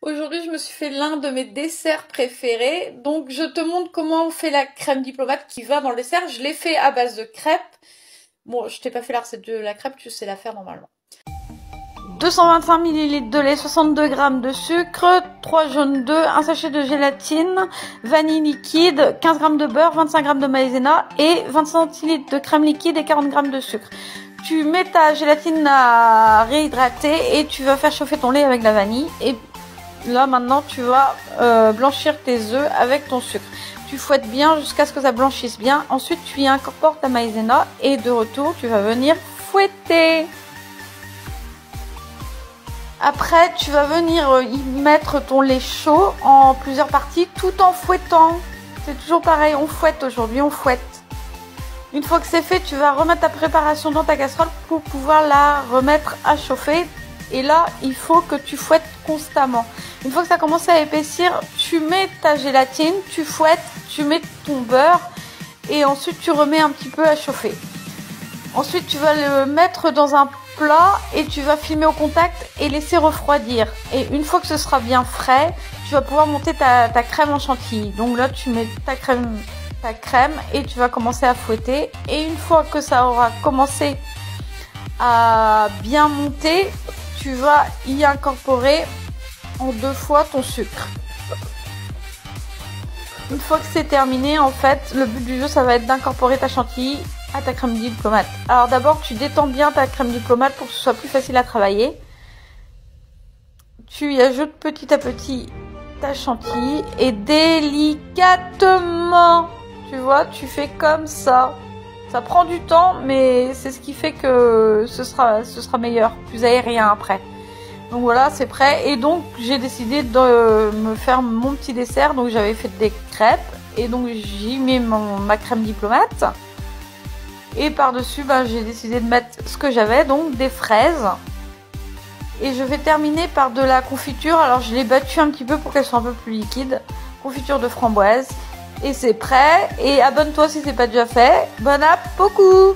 Aujourd'hui, je me suis fait l'un de mes desserts préférés. Donc, je te montre comment on fait la crème diplomate qui va dans le dessert. Je l'ai fait à base de crêpes. Bon, je t'ai pas fait la recette de la crêpe, tu sais la faire normalement. 225 ml de lait, 62 g de sucre, 3 jaunes d'œufs, un sachet de gélatine, vanille liquide, 15 g de beurre, 25 g de maïzena et 20 centilitres de crème liquide et 40 g de sucre. Tu mets ta gélatine à réhydrater et tu vas faire chauffer ton lait avec la vanille. Et là maintenant tu vas blanchir tes œufs avec ton sucre. Tu fouettes bien jusqu'à ce que ça blanchisse bien. Ensuite tu y incorpores ta maïzena et de retour tu vas venir fouetter. Après tu vas venir y mettre ton lait chaud en plusieurs parties tout en fouettant. C'est toujours pareil, on fouette aujourd'hui, on fouette. Une fois que c'est fait, tu vas remettre ta préparation dans ta casserole pour pouvoir la remettre à chauffer. Et là, il faut que tu fouettes constamment. Une fois que ça commence à épaissir, tu mets ta gélatine, tu fouettes, tu mets ton beurre et ensuite tu remets un petit peu à chauffer. Ensuite, tu vas le mettre dans un plat et tu vas filmer au contact et laisser refroidir. Et une fois que ce sera bien frais, tu vas pouvoir monter ta crème en chantilly. Donc là, tu mets ta crème et tu vas commencer à fouetter. Et une fois que ça aura commencé à bien monter, tu vas y incorporer en 2 fois ton sucre. Une fois que c'est terminé, en fait, le but du jeu, ça va être d'incorporer ta chantilly à ta crème diplomate. Alors d'abord, tu détends bien ta crème diplomate pour que ce soit plus facile à travailler. Tu y ajoutes petit à petit ta chantilly et délicatement, tu vois, tu fais comme ça. Ça prend du temps, mais c'est ce qui fait que ce sera meilleur, plus aérien après. Donc voilà, c'est prêt. Et donc, j'ai décidé de me faire mon petit dessert. Donc, j'avais fait des crêpes. Et donc, j'y mets ma crème diplomate. Et par-dessus, j'ai décidé de mettre ce que j'avais, donc des fraises. Et je vais terminer par de la confiture. Alors, je l'ai battue un petit peu pour qu'elle soit un peu plus liquide. Confiture de framboise. Et c'est prêt. Et abonne-toi si c'est pas déjà fait. Bon appétit!